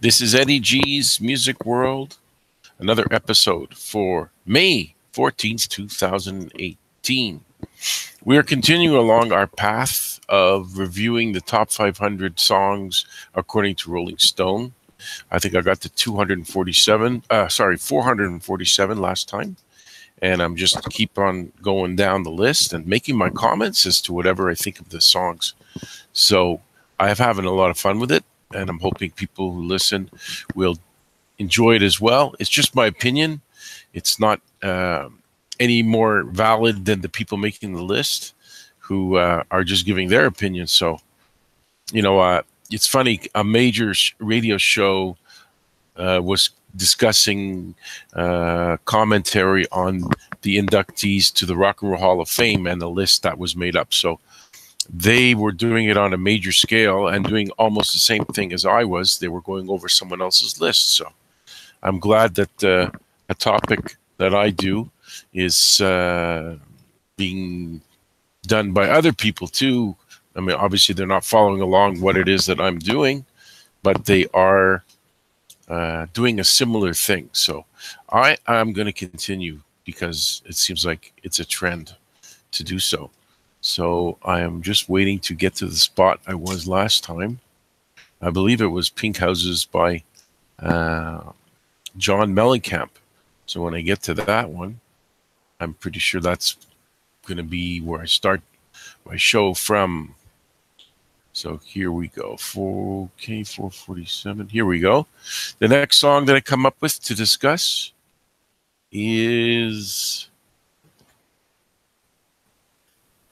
This is Eddie G's Music World, another episode for May 14th, 2018. We are continuing along our path of reviewing the top 500 songs according to Rolling Stone. I think I got to 447 last time. And I'm just keep on going down the list and making my comments as to whatever I think of the songs. So I'm having a lot of fun with it, and I'm hoping people who listen will enjoy it as well. It's just my opinion. It's not any more valid than the people making the list who are just giving their opinion. So, it's funny. A major radio show was discussing commentary on the inductees to the Rock and Roll Hall of Fame and the list that was made up. So they were doing it on a major scale and doing almost the same thing as I was. They were going over someone else's list. So I'm glad that a topic that I do is being done by other people too. I mean, obviously they're not following along what it is that I'm doing, but they are doing a similar thing. So I am going to continue because it seems like it's a trend to do so. So I am just waiting to get to the spot I was last time. I believe it was Pink Houses by John Mellencamp. So when I get to that one, I'm pretty sure that's going to be where I start my show from. So here we go. 447. Here we go. The next song that I come up with to discuss is,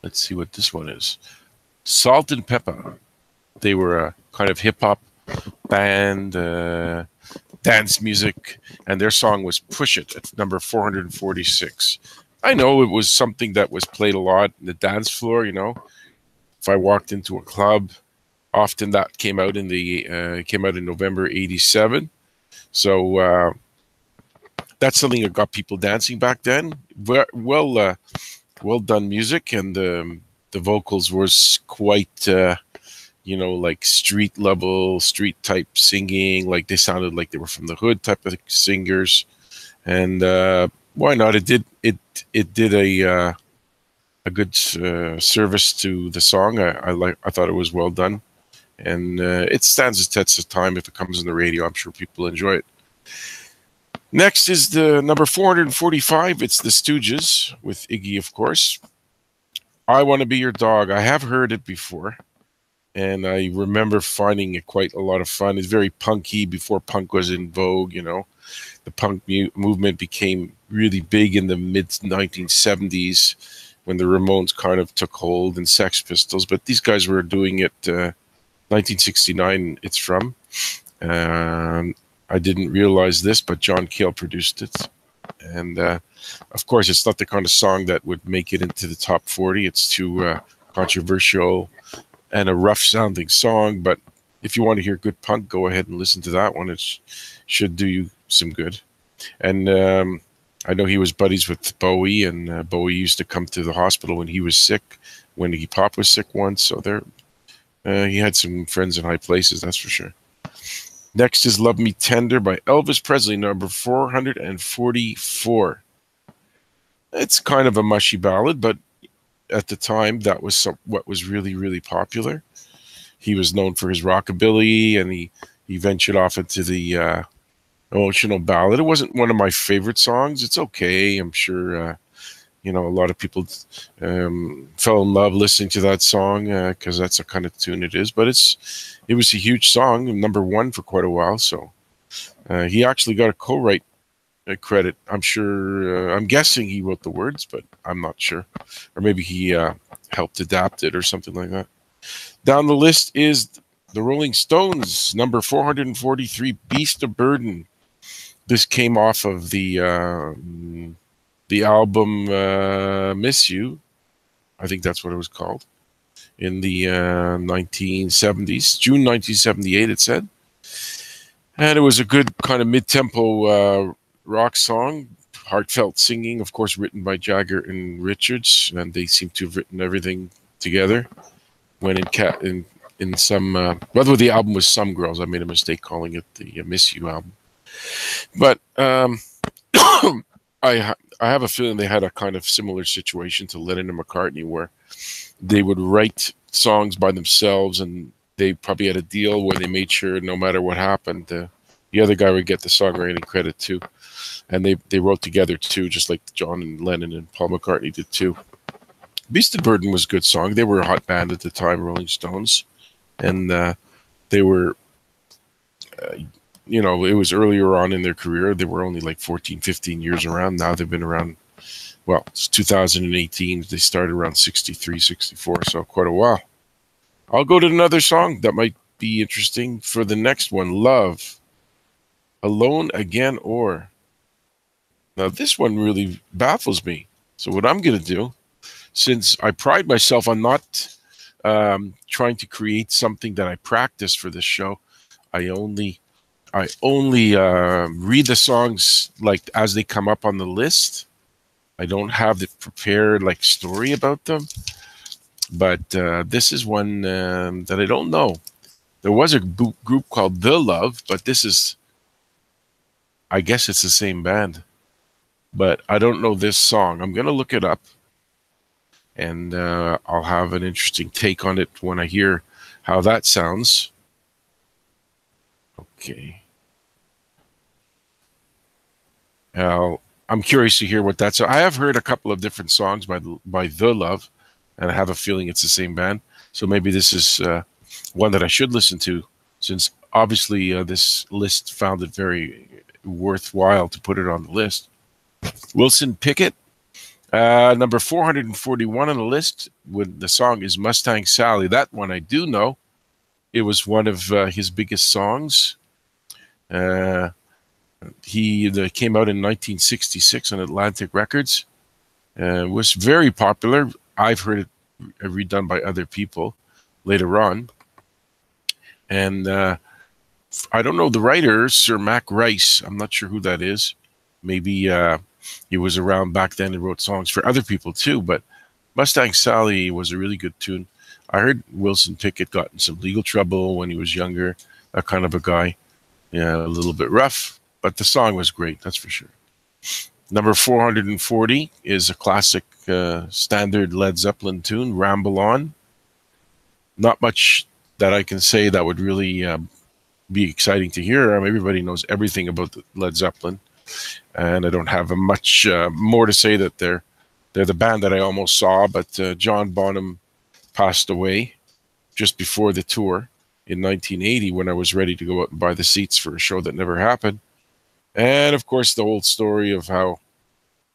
let's see what this one is. Salt and Pepper. They were a kind of hip-hop band, dance music, and their song was Push It at number 446. I know it was something that was played a lot in the dance floor, If I walked into a club, often that came out in November '87. So that's something that got people dancing back then. Well done music, and the vocals was quite like street level, street type singing. Like they sounded like they were from the hood type of singers, and why not? It did a good service to the song. I thought it was well done, and it stands the test of time. If it comes on the radio, I'm sure people enjoy it. Next is the number 445. It's the Stooges with Iggy, of course. I Want to Be Your Dog. I have heard it before, and I remember finding it quite a lot of fun. It's very punky before punk was in vogue, The punk movement became really big in the mid-1970s when the Ramones kind of took hold, and Sex Pistols. But these guys were doing it 1969, it's from. I didn't realize this, but John Cale produced it. And, of course, it's not the kind of song that would make it into the top 40. It's too controversial and a rough-sounding song. But if you want to hear good punk, go ahead and listen to that one. It should do you some good. And I know he was buddies with Bowie, and Bowie used to come to the hospital when he was sick, when Iggy Pop was sick once. So he had some friends in high places, that's for sure. Next is Love Me Tender by Elvis Presley, number 444. It's kind of a mushy ballad, but at the time, that was what was really, really popular. He was known for his rockabilly, and he ventured off into the emotional ballad. It wasn't one of my favorite songs. It's okay. I'm sure, a lot of people fell in love listening to that song because that's the kind of tune it is. But it was a huge song, number one for quite a while. So he actually got a co-write credit. I'm guessing he wrote the words, but I'm not sure. Or maybe he helped adapt it or something like that. Down the list is the Rolling Stones, number 443, Beast of Burden. This came off of the album Miss You. I think that's what it was called. In the 1970s, June 1978, it said. And it was a good kind of mid-tempo rock song, heartfelt singing, of course, written by Jagger and Richards, and they seem to have written everything together when in in some. By the way, the album was Some Girls. I made a mistake calling it the Miss You album. But I have a feeling they had a kind of similar situation to Lennon and McCartney, where they would write songs by themselves, and they probably had a deal where they made sure no matter what happened, the other guy would get the songwriting credit too. And they wrote together too, just like John and Lennon and Paul McCartney did too. Beast of Burden was a good song. They were a hot band at the time, Rolling Stones, and they were, you know, it was earlier on in their career. They were only like 14, 15 years around. Now they've been around, well, it's 2018. They started around 63, 64, so quite a while. I'll go to another song that might be interesting for the next one, Love, Alone Again Or. Now, this one really baffles me. So what I'm going to do, since I pride myself on not trying to create something that I practice for this show, I only read the songs like as they come up on the list. I don't have the prepared like story about them. But this is one that I don't know. There was a group called The Love, but this is, I guess it's the same band. But I don't know this song. I'm going to look it up, and I'll have an interesting take on it when I hear how that sounds. Okay. I'm curious to hear what that's. I have heard a couple of different songs by The Love, and I have a feeling it's the same band. So maybe this is one that I should listen to, since obviously this list found it very worthwhile to put it on the list. Wilson Pickett, number 441 on the list. When the song is Mustang Sally. That one I do know. It was one of his biggest songs. He came out in 1966 on Atlantic Records. Was very popular. I've heard it redone by other people later on. And I don't know the writer, Sir Mac Rice. I'm not sure who that is. Maybe he was around back then and wrote songs for other people too. But Mustang Sally was a really good tune. I heard Wilson Pickett got in some legal trouble when he was younger. That kind of a guy. Yeah, a little bit rough. But the song was great, that's for sure. Number 440 is a classic standard Led Zeppelin tune, Ramble On. Not much that I can say that would really be exciting to hear. Everybody knows everything about Led Zeppelin, and I don't have much more to say. That they're the band that I almost saw, but John Bonham passed away just before the tour in 1980 when I was ready to go out and buy the seats for a show that never happened. And of course, the old story of how,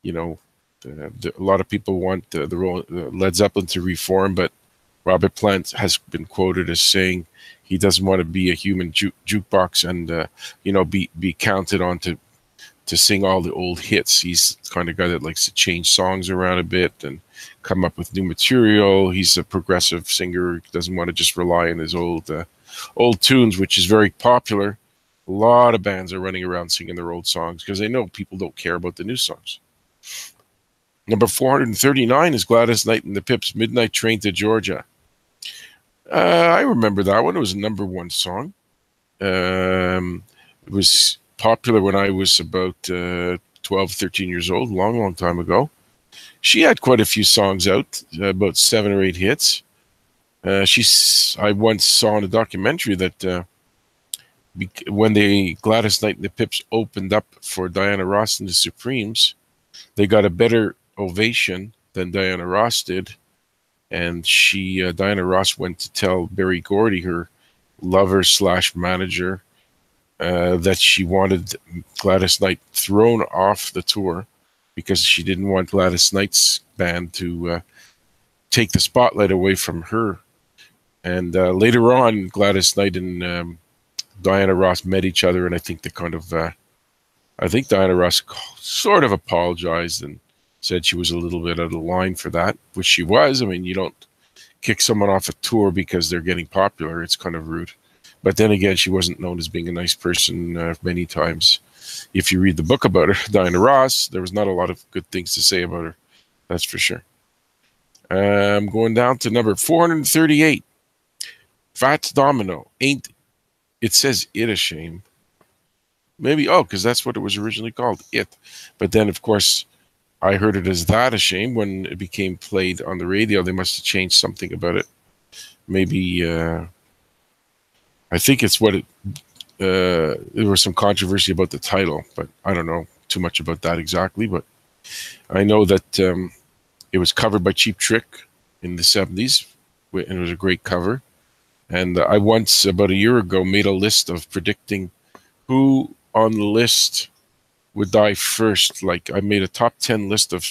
you know, a lot of people want the Led Zeppelin to reform, but Robert Plant has been quoted as saying he doesn't want to be a human jukebox and you know, be counted on to sing all the old hits. He's the kind of guy that likes to change songs around a bit and come up with new material. He's a progressive singer. He doesn't want to just rely on his old tunes, which is very popular. A lot of bands are running around singing their old songs because they know people don't care about the new songs. Number 439 is Gladys Knight and the Pips, Midnight Train to Georgia. I remember that one. It was a #1 song. It was popular when I was about 12, 13 years old, long time ago. She had quite a few songs out, about 7 or 8 hits. I once saw in a documentary that when Gladys Knight and the Pips opened up for Diana Ross and the Supremes, they got a better ovation than Diana Ross did. And Diana Ross went to tell Berry Gordy, her lover / manager, that she wanted Gladys Knight thrown off the tour because she didn't want Gladys Knight's band to take the spotlight away from her. And later on, Gladys Knight and Diana Ross met each other, and I think I think Diana Ross sort of apologized and said she was a little bit out of line for that, which she was. I mean, you don't kick someone off a tour because they're getting popular. It's kind of rude. But then again, she wasn't known as being a nice person many times. If you read the book about her, Diana Ross, there was not a lot of good things to say about her. That's for sure. I'm going down to number 438. Fats Domino, Ain't It Says It a Shame. Maybe, oh, because that's what it was originally called, It. But then, of course, I heard it as That a Shame when it became played on the radio. They must have changed something about it. Maybe, I think it's what it, there was some controversy about the title, but I don't know too much about that exactly. But I know that it was covered by Cheap Trick in the 70s, and it was a great cover. And I once, about a year ago, made a list of predicting who on the list would die first. Like, I made a top 10 list of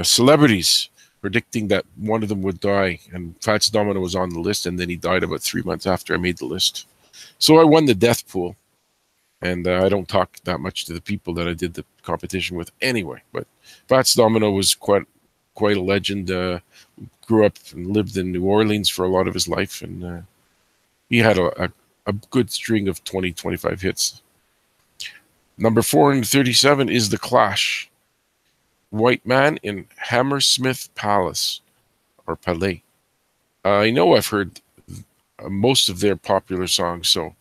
celebrities, predicting that one of them would die. And Fats Domino was on the list, and then he died about 3 months after I made the list. So I won the death pool. And I don't talk that much to the people that I did the competition with anyway. But Fats Domino was quite a legend. Grew up and lived in New Orleans for a lot of his life. And he had a good string of 20, 25 hits. Number 437 is The Clash. White Man in Hammersmith Palace, or Palais. I know I've heard most of their popular songs, so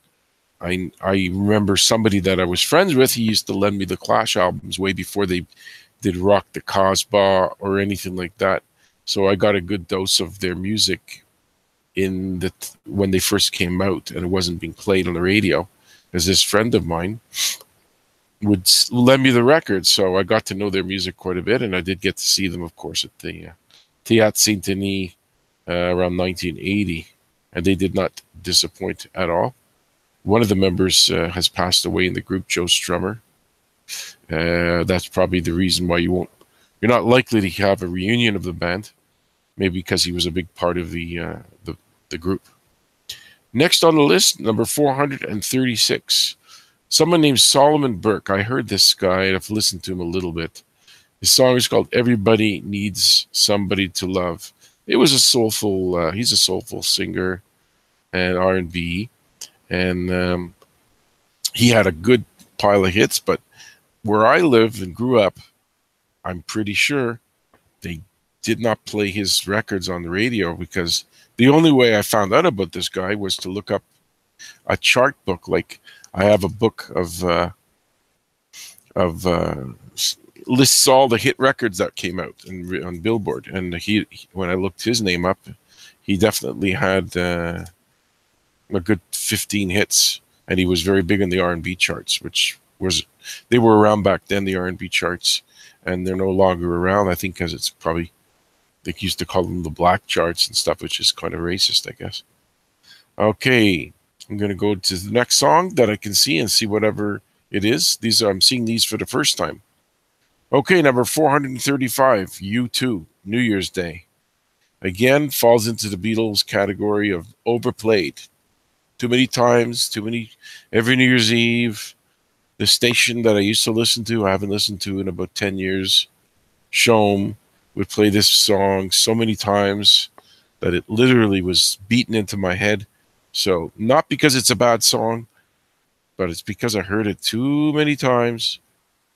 I remember somebody that I was friends with. He used to lend me the Clash albums way before they did Rock the Casbah or anything like that. So I got a good dose of their music when they first came out, and it wasn't being played on the radio, as this friend of mine would lend me the records. So I got to know their music quite a bit, and I did get to see them, of course, at the Théâtre Saint-Denis around 1980, and they did not disappoint at all. One of the members has passed away in the group, Joe Strummer. That's probably the reason why you're not likely to have a reunion of the band, maybe because he was a big part of the group. Next on the list, number 436, someone named Solomon Burke. I heard this guy, and I've listened to him a little bit. His song is called "Everybody Needs Somebody to Love." It was a soulful. He's a soulful singer and R&B, and he had a good pile of hits. But where I live and grew up, I'm pretty sure they did not play his records on the radio, because the only way I found out about this guy was to look up a chart book. Like, I have a book of lists all the hit records that came out on Billboard, and when I looked his name up, he definitely had a good 15 hits, and he was very big in the R&B charts, they were around back then, the R&B charts, and they're no longer around, I think, because it's probably, they used to call them the black charts and stuff, which is kind of racist, I guess. Okay, I'm going to go to the next song that I can see and see whatever it is. I'm seeing these for the first time. Okay, number 435, U2, New Year's Day. Again, falls into the Beatles category of overplayed. Too many times, every New Year's Eve. The station that I used to listen to, I haven't listened to in about 10 years, Shome, would play this song so many times that it literally was beaten into my head. So, not because it's a bad song, but it's because I heard it too many times.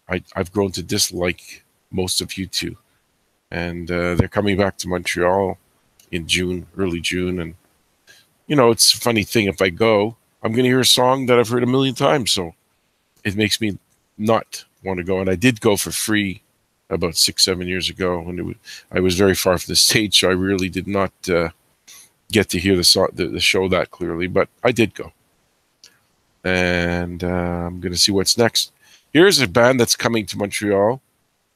I've grown to dislike most of U2. And they're coming back to Montreal in June, early June. And, it's a funny thing. If I go, I'm going to hear a song that I've heard a million times. So it makes me not want to go. And I did go for free about 6-7 years ago. And I was very far from the stage, so I really did not get to hear the show that clearly. But I did go. And I'm going to see what's next. Here's a band that's coming to Montreal,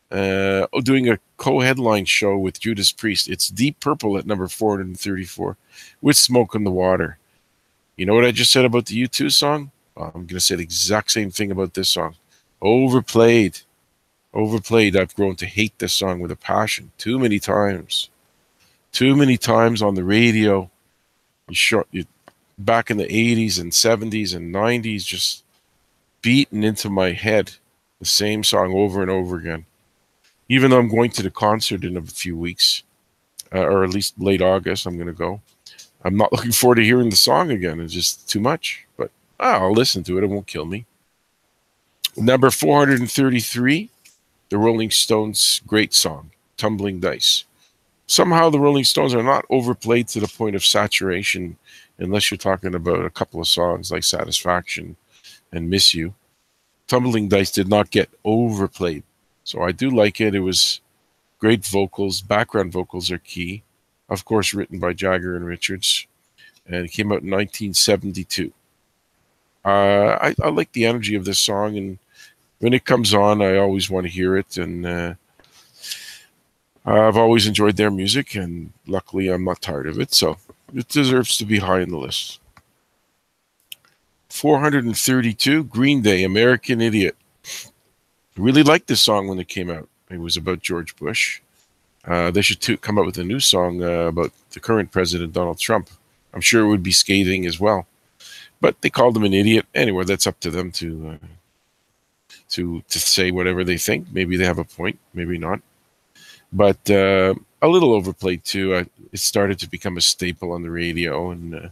doing a co-headline show with Judas Priest. It's Deep Purple at number 434 with Smoke on the Water. You know what I just said about the U2 song? I'm going to say the exact same thing about this song. Overplayed. I've grown to hate this song with a passion. Too many times on the radio. Back in the 80s and 70s and 90s, just beaten into my head the same song over and over again. Even though I'm going to the concert in a few weeks, or at least late August, I'm going to go. I'm not looking forward to hearing the song again. It's just too much. But I'll listen to it. It won't kill me. Number 433, the Rolling Stones' great song, Tumbling Dice. Somehow the Rolling Stones are not overplayed to the point of saturation, unless you're talking about a couple of songs like Satisfaction and Miss You. Tumbling Dice did not get overplayed. So I do like it. It was great vocals. Background vocals are key. Of course, written by Jagger and Richards. And it came out in 1972. I like the energy of this song, and when it comes on, I always want to hear it. And I've always enjoyed their music, and luckily I'm not tired of it. So it deserves to be high on the list. 432, Green Day, American Idiot. Really liked this song when it came out. It was about George Bush. They should come up with a new song about the current president, Donald Trump. I'm sure it would be scathing as well. But they called him an idiot. Anyway, that's up to them to say whatever they think. Maybe they have a point, maybe not. But a little overplayed too. It started to become a staple on the radio, and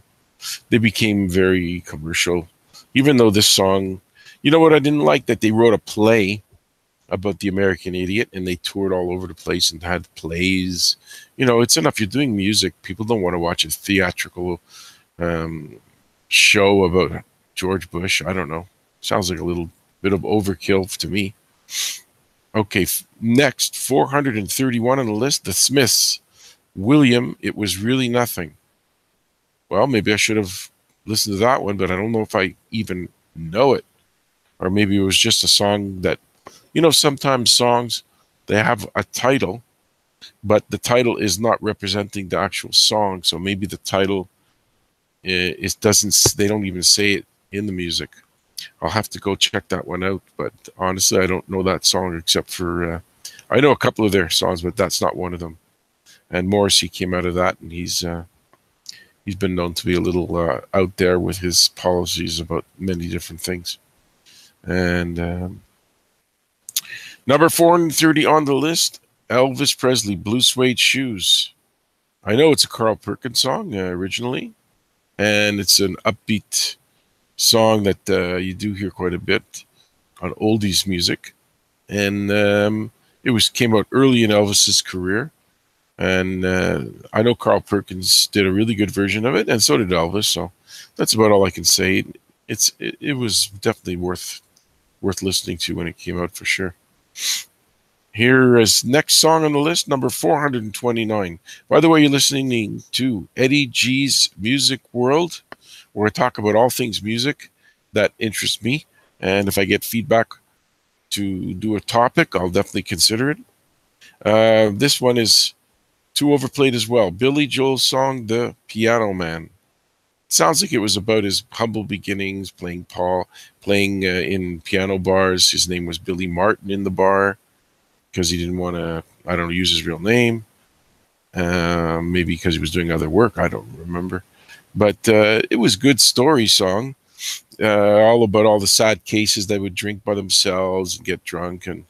they became very commercial. Even though this song, you know what I didn't like? That they wrote a play about the American Idiot, and they toured all over the place and had plays. You know, it's enough. You're doing music. People don't want to watch a theatrical show about George Bush. I don't know. Sounds like a little bit of overkill to me. Okay, next, 431 on the list, The Smiths. William, It Was Really Nothing. Well, maybe I should have listened to that one, but I don't know if I even know it. Or maybe it was just a song that, you know, sometimes songs, they have a title, but the title is not representing the actual song. So maybe the title they don't even say it in the music. I'll have to go check that one out. But honestly, I don't know that song except for, I know a couple of their songs, but that's not one of them. And Morrissey came out of that, and he's been known to be a little out there with his policies about many different things. And number 430 on the list, Elvis Presley, Blue Suede Shoes. I know it's a Carl Perkins song originally, and it's an upbeat song that you do hear quite a bit on oldies music. And it came out early in Elvis's career. And I know Carl Perkins did a really good version of it, and so did Elvis. So that's about all I can say. It was definitely worth listening to when it came out, for sure. Here is next song on the list, number 429. By the way, you're listening to Eddie G's Music World, where I talk about all things music that interest me. And if I get feedback to do a topic, I'll definitely consider it. This one is too overplayed as well. Billy Joel's song, The Piano Man. It sounds like it was about his humble beginnings, playing in piano bars. His name was Billy Martin in the bar because he didn't want to, I don't know, use his real name. Maybe because he was doing other work. I don't remember. But it was a good story song. All about all the sad cases they would drink by themselves and get drunk. And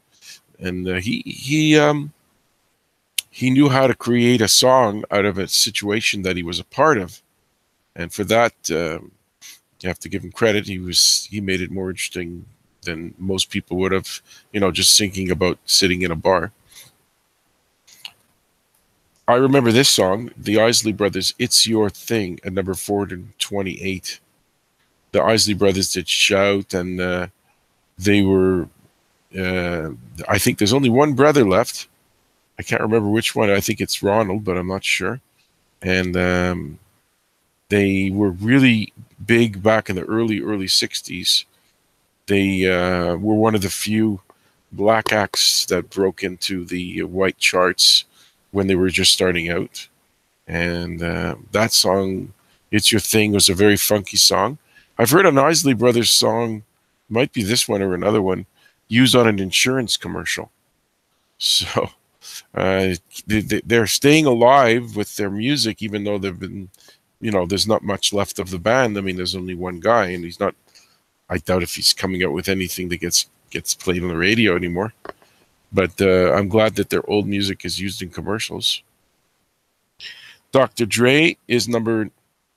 he knew how to create a song out of a situation that he was a part of. And for that, you have to give him credit. He made it more interesting than most people would have, just thinking about sitting in a bar. I remember this song, the Isley Brothers, It's Your Thing, at number 428. The Isley Brothers did Shout, and they were, I think there's only one brother left. I can't remember which one. I think it's Ronald, but I'm not sure. And they were really big back in the early 60s. They were one of the few black acts that broke into the white charts when they were just starting out. And that song, It's Your Thing, was a very funky song. I've heard an Isley Brothers song, might be this one or another one, used on an insurance commercial. So they're staying alive with their music, even though they've been, there's not much left of the band. I mean, there's only one guy, and he's not, I doubt if he's coming out with anything that gets played on the radio anymore. But I'm glad that their old music is used in commercials. Dr. Dre is number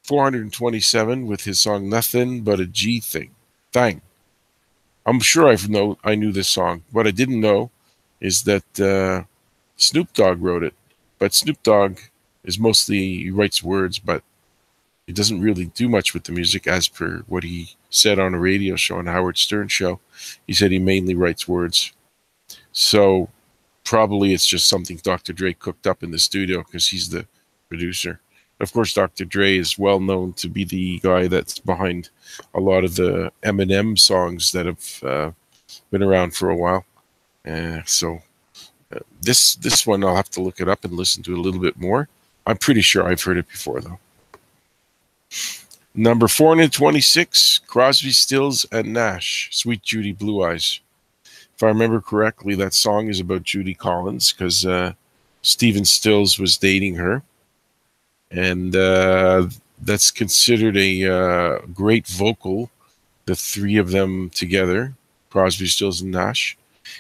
427 with his song Nothing But a G Thing. I'm sure I knew this song. What I didn't know is that Snoop Dogg wrote it. But Snoop Dogg is mostly, he writes words, but he doesn't really do much with the music, as per what he said on a radio show, on Howard Stern show. He said he mainly writes words. So probably it's just something Dr. Dre cooked up in the studio because he's the producer. Of course, Dr. Dre is well known to be the guy that's behind a lot of the Eminem songs that have been around for a while. This one, I'll have to look it up and listen to it a little bit more. I'm pretty sure I've heard it before, though. Number 426, Crosby, Stills, and Nash, Sweet Judy Blue Eyes. If I remember correctly, that song is about Judy Collins because Stephen Stills was dating her. And that's considered a great vocal, the three of them together, Crosby, Stills, and Nash.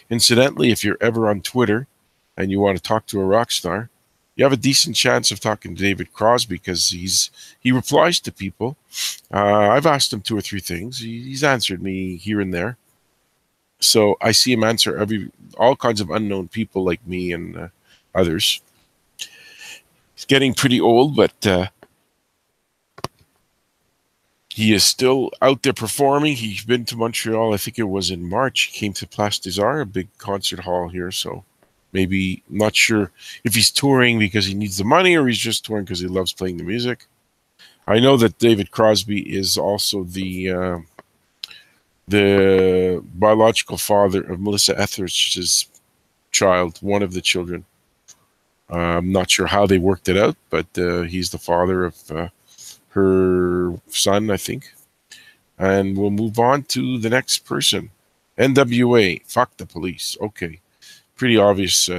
Incidentally, if you're ever on Twitter and you want to talk to a rock star, you have a decent chance of talking to David Crosby because he replies to people. I've asked him 2 or 3 things. He's answered me here and there. So I see him answer all kinds of unknown people like me and others. He's getting pretty old, but he is still out there performing. He's been to Montreal, I think it was in March. He came to Place des Arts, a big concert hall here. So maybe, not sure if he's touring because he needs the money or he's just touring because he loves playing the music. I know that David Crosby is also the biological father of Melissa Etheridge's child, one of the children. I'm not sure how they worked it out, but he's the father of her son, I think. And we'll move on to the next person. NWA, Fuck the Police. Okay. Pretty obvious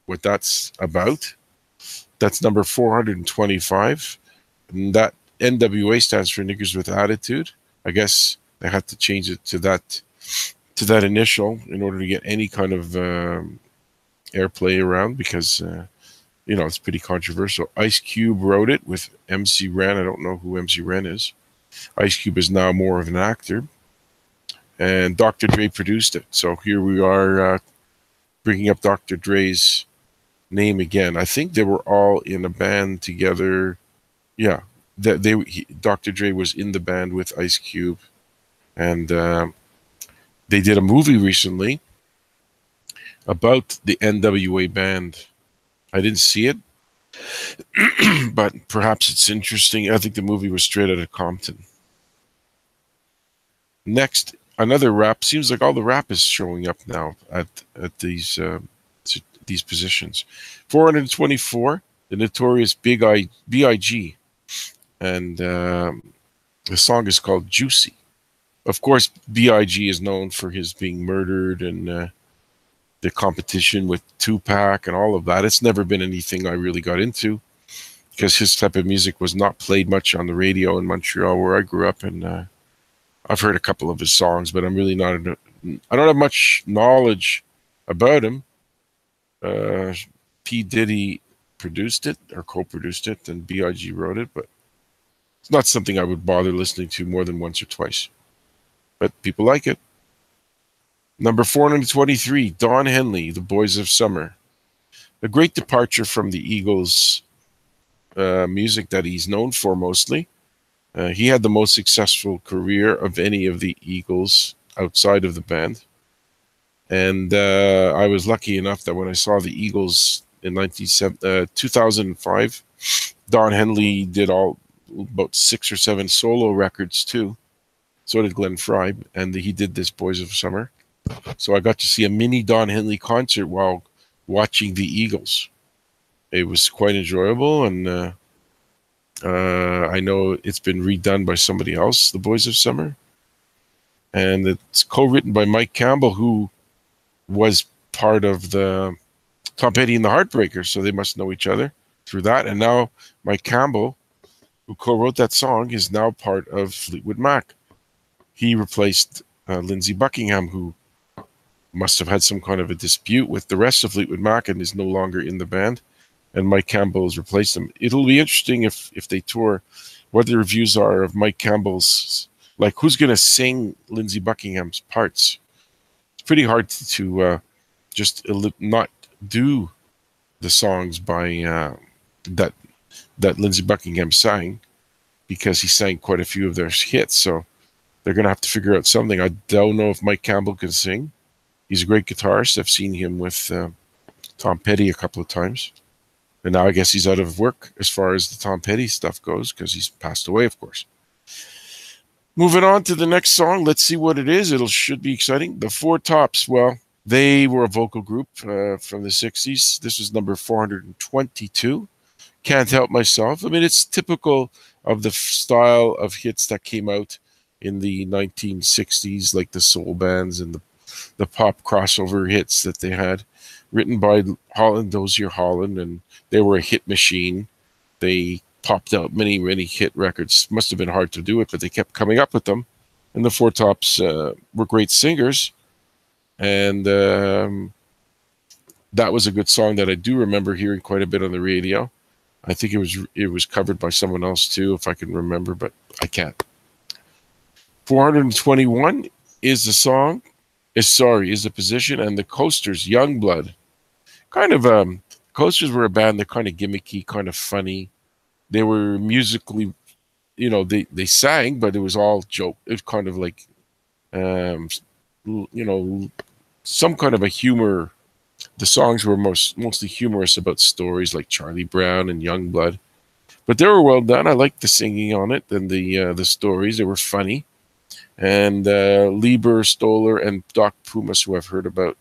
what that's about. That's number 425. And that NWA stands for Niggers with Attitude. I guess they had to change it to that initial in order to get any kind of airplay around because it's pretty controversial. Ice Cube wrote it with MC Ren. I don't know who MC Ren is. Ice Cube is now more of an actor. And Dr. Dre produced it. So here we are bringing up Dr. Dre's name again. I think they were all in a band together. Yeah, Dr. Dre was in the band with Ice Cube. And they did a movie recently about the NWA band. I didn't see it, but perhaps it's interesting. I think the movie was straight out of Compton. Next, another rap. Seems like all the rap is showing up now at these positions. 424, the Notorious B.I.G. And the song is called Juicy. Of course, B.I.G. is known for his being murdered and the competition with Tupac and all of that. It's never been anything I really got into because his type of music was not played much on the radio in Montreal where I grew up. And I've heard a couple of his songs, but I'm really not. I don't have much knowledge about him. P. Diddy produced it or co-produced it, and B.I.G. wrote it, but it's not something I would bother listening to more than once or twice. But people like it. Number 423, Don Henley, The Boys of Summer. A great departure from the Eagles' music that he's known for mostly. He had the most successful career of any of the Eagles outside of the band. And I was lucky enough that when I saw the Eagles in 2005, Don Henley did about 6 or 7 solo records too. So did Glenn Frey, and he did this Boys of Summer. So I got to see a mini Don Henley concert while watching the Eagles. It was quite enjoyable, and I know it's been redone by somebody else, The Boys of Summer. And it's co-written by Mike Campbell, who was part of the Tom Petty and the Heartbreakers, so they must know each other through that. And now Mike Campbell, who co-wrote that song, is now part of Fleetwood Mac. He replaced Lindsey Buckingham, who must have had some kind of a dispute with the rest of Fleetwood Mac and is no longer in the band. And Mike Campbell has replaced him. It'll be interesting if they tour, what the reviews are of Mike Campbell's, like who's going to sing Lindsey Buckingham's parts. It's pretty hard to just not do the songs by that Lindsey Buckingham sang, because he sang quite a few of their hits. So they're going to have to figure out something. I don't know if Mike Campbell can sing. He's a great guitarist. I've seen him with Tom Petty a couple of times. And now I guess he's out of work as far as the Tom Petty stuff goes, because he's passed away, of course. Moving on to the next song. Let's see what it is. It should be exciting. The Four Tops. Well, they were a vocal group from the 60s. This was number 422. Can't Help Myself. I mean, it's typical of the style of hits that came out in the 1960s, like the soul bands and the pop crossover hits that they had, written by Holland Dozier Holland, and they were a hit machine. They popped out many, many hit records. Must have been hard to do it, but they kept coming up with them. And the Four Tops were great singers. And that was a good song that I do remember hearing quite a bit on the radio. I think it was covered by someone else too, if I can remember, but I can't. 421 is the song. Is the position, and the Coasters, Youngblood. Kind of Coasters were a band that kind of gimmicky, kind of funny. They were musically, they sang, but it was all joke. It was kind of like, some kind of a humor. The songs were mostly humorous about stories like Charlie Brown and Youngblood, but they were well done. I liked the singing on it and the stories. They were funny. And Lieber Stoller and Doc Pumas, who I've heard about,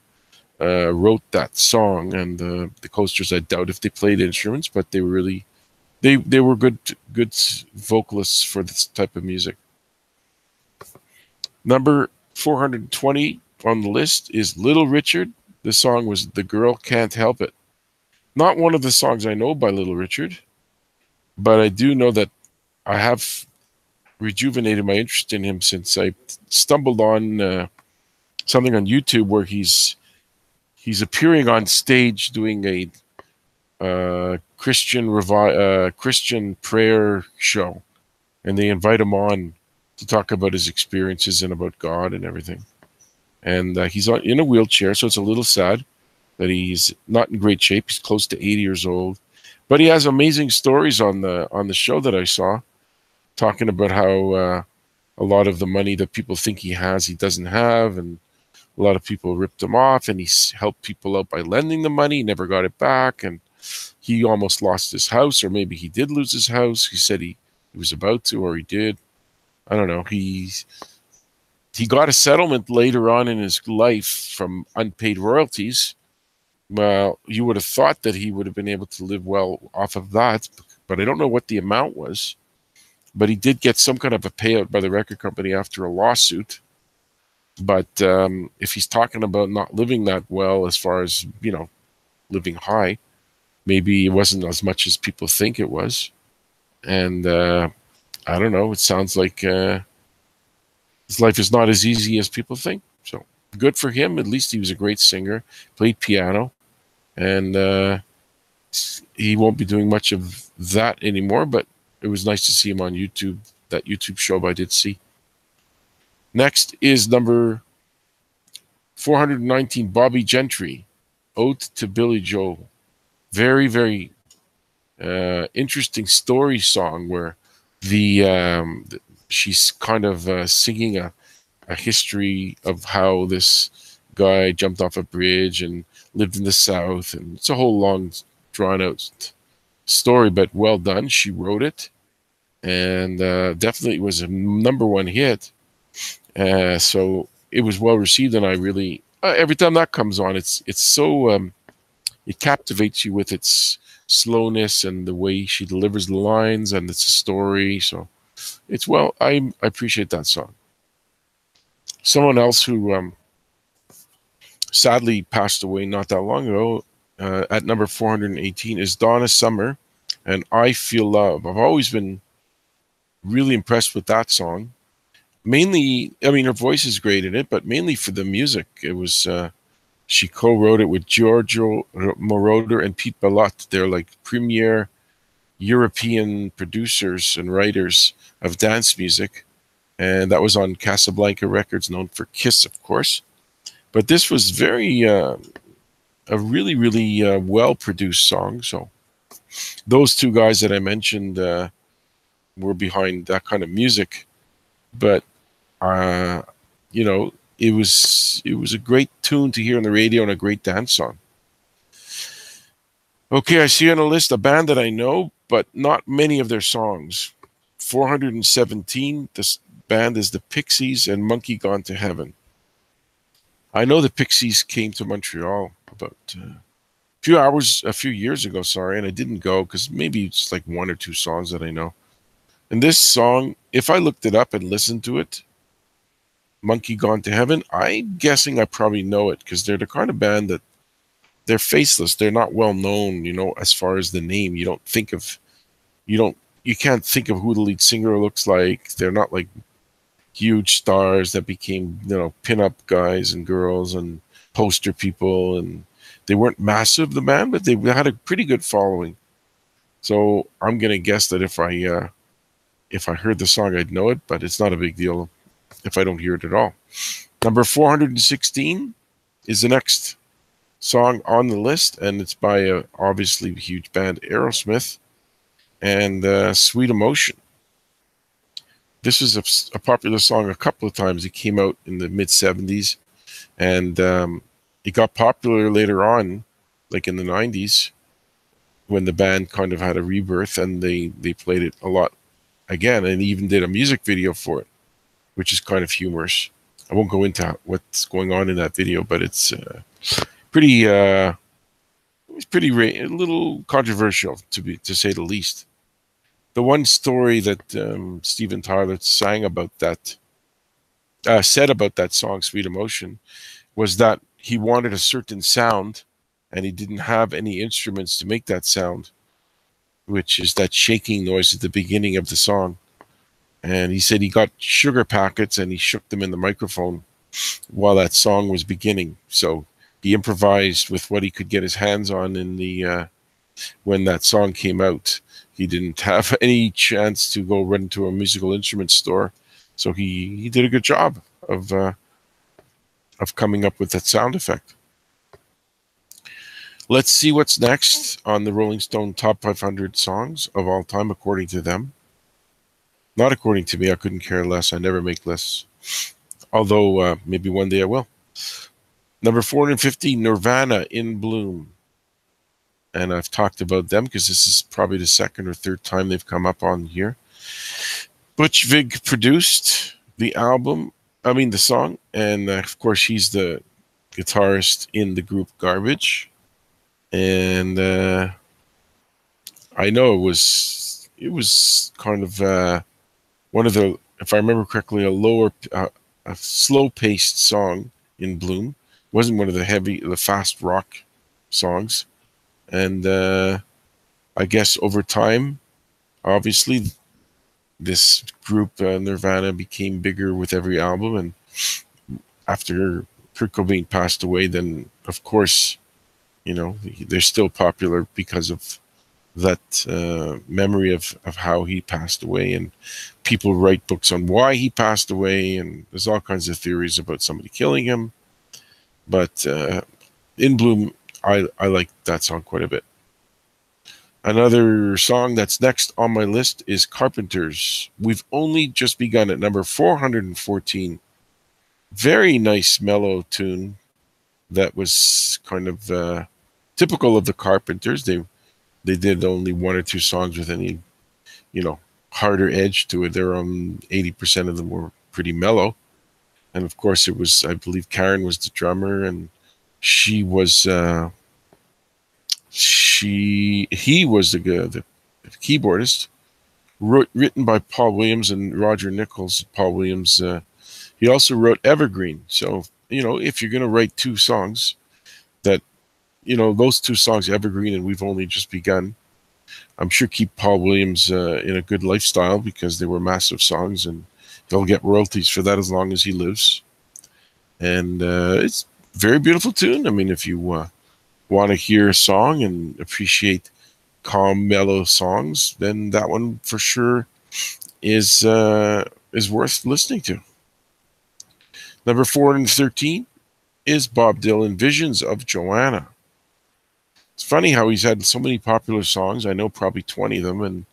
wrote that song. And the Coasters, I doubt if they played instruments, but they were they were good vocalists for this type of music. Number 420 on the list is Little Richard. The song was The Girl Can't Help It. Not one of the songs I know by Little Richard, but I do know that I have rejuvenated my interest in him since I stumbled on something on YouTube where he's appearing on stage doing a Christian prayer show, and they invite him on to talk about his experiences and about God and everything. And he's in a wheelchair, so it's a little sad that he's not in great shape. He's close to 80 years old, but he has amazing stories on the show that I saw, talking about how a lot of the money that people think he has, he doesn't have, and a lot of people ripped him off, and he's helped people out by lending the money, never got it back, and he almost lost his house, or maybe he did lose his house. He said he was about to, or he did. I don't know. He got a settlement later on in his life from unpaid royalties. Well, you would have thought that he would have been able to live well off of that, but I don't know what the amount was. But he did get some kind of a payout by the record company after a lawsuit. But if he's talking about not living that well as far as, living high, maybe it wasn't as much as people think it was. And I don't know. It sounds like his life is not as easy as people think. So good for him. At least he was a great singer, played piano. And he won't be doing much of that anymore, but it was nice to see him on YouTube, that YouTube show I did see. Next is number 419, Bobby Gentry, Ode to Billy Joel. Very, very interesting story song where she's kind of singing a history of how this guy jumped off a bridge and lived in the South. And it's a whole long, drawn-out story, but well done. She wrote it, and definitely was a #1 hit. So it was well received, and I really every time that comes on, it's so it captivates you with its slowness and the way she delivers the lines, and it's a story. So it's I appreciate that song. Someone else who sadly passed away not that long ago, at number 418, is Donna Summer, and I Feel Love. I've always been really impressed with that song. Mainly, I mean, her voice is great in it, but mainly for the music. It was she co-wrote it with Giorgio Moroder and Pete Bellotte. They're like premier European producers and writers of dance music, and that was on Casablanca Records, known for Kiss, of course. But this was very a really, really well-produced song. So those two guys that I mentioned were behind that kind of music. But you know, it was a great tune to hear on the radio and a great dance song. Okay, I see on the list a band that I know, but not many of their songs. 417. This band is the Pixies and Monkey Gone to Heaven. I know the Pixies came to Montreal about a few years ago, sorry, and I didn't go because maybe it's like one or two songs that I know. And this song, if I looked it up and listened to it, Monkey Gone to Heaven, I'm guessing I probably know it because they're the kind of band that they're faceless. They're not well known, you know, as far as the name. You can't think of who the lead singer looks like. They're not like huge stars that became, you know, pinup guys and girls and poster people. And they weren't massive, the band, but they had a pretty good following. So I'm going to guess that if I heard the song, I'd know it, but it's not a big deal if I don't hear it at all. Number 416 is the next song on the list, and it's by a obviously huge band, Aerosmith, and Sweet Emotion. This is a popular song a couple of times. It came out in the mid-70s, and it got popular later on, like in the 90s, when the band kind of had a rebirth, and they played it a lot again, and even did a music video for it, which is kind of humorous. I won't go into what's going on in that video, but it's pretty a little controversial to say the least. The one story that Steven Tyler said about that song, Sweet Emotion, was that he wanted a certain sound and he didn't have any instruments to make that sound, which is that shaking noise at the beginning of the song. And he said he got sugar packets and he shook them in the microphone while that song was beginning. So he improvised with what he could get his hands on in the when that song came out. He didn't have any chance to go run to a musical instrument store, so he did a good job of coming up with that sound effect. Let's see what's next on the Rolling Stone Top 500 Songs of All Time, according to them. Not according to me. I couldn't care less. I never make lists. Although maybe one day I will. Number 450, Nirvana, In Bloom. And I've talked about them because this is probably the second or third time they've come up on here. Butch Vig produced the song. And of course, he's the guitarist in the group Garbage. And I know it was kind of one of the, if I remember correctly, a slow-paced song in Bloom. It wasn't one of the fast rock songs. And I guess over time, obviously, this group, Nirvana, became bigger with every album. And after Kurt Cobain passed away, then, of course, you know, they're still popular because of that memory of how he passed away. And people write books on why he passed away. And there's all kinds of theories about somebody killing him. But In Bloom, I like that song quite a bit. Another song that's next on my list is Carpenters. We've only just begun at number 414. Very nice mellow tune that was kind of typical of the Carpenters. They did only one or two songs with any, you know, harder edge to it. They're 80% of them were pretty mellow. And of course it was, I believe Karen was the drummer, and he was the keyboardist. Written by Paul Williams and Roger Nichols. Paul Williams, he also wrote Evergreen. So, you know, if you're going to write two songs that, you know, those two songs, Evergreen and We've Only Just Begun, I'm sure keep Paul Williams in a good lifestyle because they were massive songs, and he'll get royalties for that as long as he lives. And it's a very beautiful tune. I mean, if you want to hear a song and appreciate calm, mellow songs, then that one for sure is worth listening to. Number 413 is Bob Dylan, Visions of Joanna. It's funny how he's had so many popular songs. I know probably 20 of them, and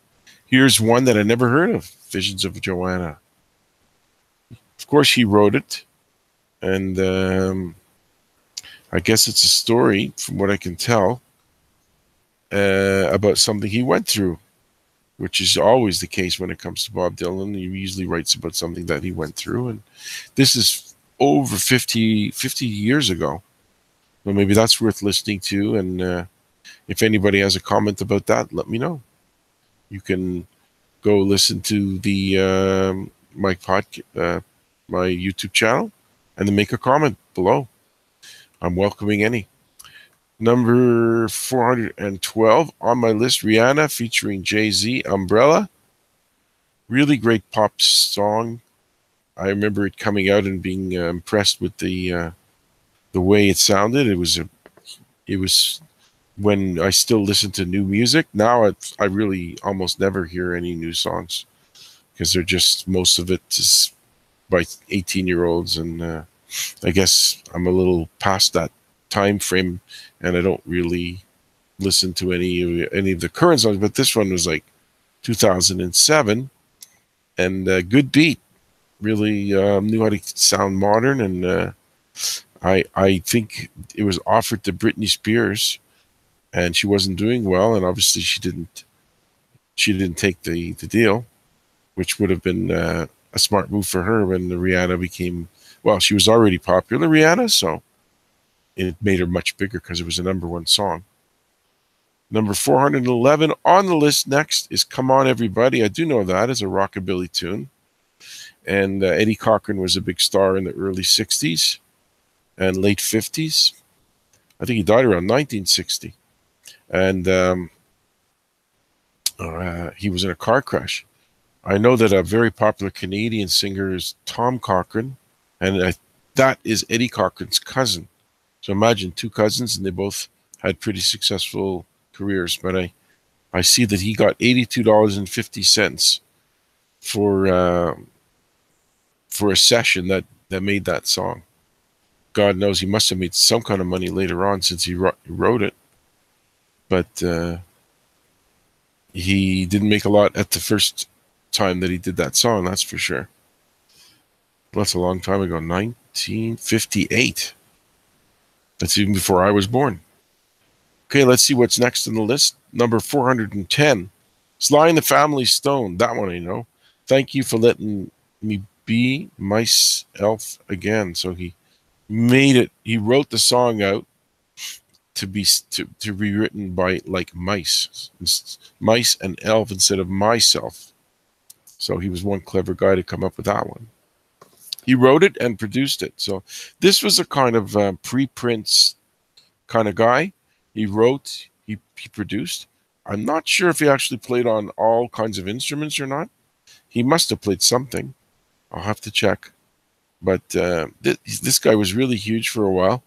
here's one that I never heard of, Visions of Joanna. Of course, he wrote it, and I guess it's a story, from what I can tell, about something he went through, which is always the case when it comes to Bob Dylan. He usually writes about something that he went through, and this is over 50 years ago. Well, maybe that's worth listening to, and if anybody has a comment about that, let me know. You can go listen to the my YouTube channel, and then make a comment below. I'm welcoming any. Number 412 on my list, Rihanna featuring Jay-Z, Umbrella. Really great pop song. I remember it coming out and being impressed with the way it sounded. It was when I still listen to new music. Now I really almost never hear any new songs, because they're just, most of it is by 18-year-olds, and I guess I'm a little past that time frame, and I don't really listen to any of the current songs. But this one was like 2007, and good beat. Really knew how to sound modern, and I think it was offered to Britney Spears, and she wasn't doing well, and obviously she didn't take the deal, which would have been a smart move for her when Rihanna became, well, she was already popular, Rihanna, so it made her much bigger because it was a #1 song. Number 411 on the list next is Come On Everybody. I do know that is a rockabilly tune. And Eddie Cochran was a big star in the early 60s and late 50s. I think he died around 1960. And he was in a car crash. I know that a very popular Canadian singer is Tom Cochrane, and that is Eddie Cochran's cousin. So imagine two cousins, and they both had pretty successful careers. But I see that he got $82.50 for a session that made that song. God knows he must have made some kind of money later on, since he wrote it. But he didn't make a lot at the first time that he did that song, that's for sure. That's a long time ago, 1958. That's even before I was born. Okay, let's see what's next on the list. Number 410, Sly and the Family Stone. That one I know. Thank you for letting me be myself again. So he made it. He wrote the song out to be written by like mice and elf instead of myself. So he was one clever guy to come up with that one. He wrote it and produced it. So this was a kind of pre-Prince kind of guy. He wrote, he produced. I'm not sure if he actually played on all kinds of instruments or not. He must have played something. I'll have to check. But this guy was really huge for a while.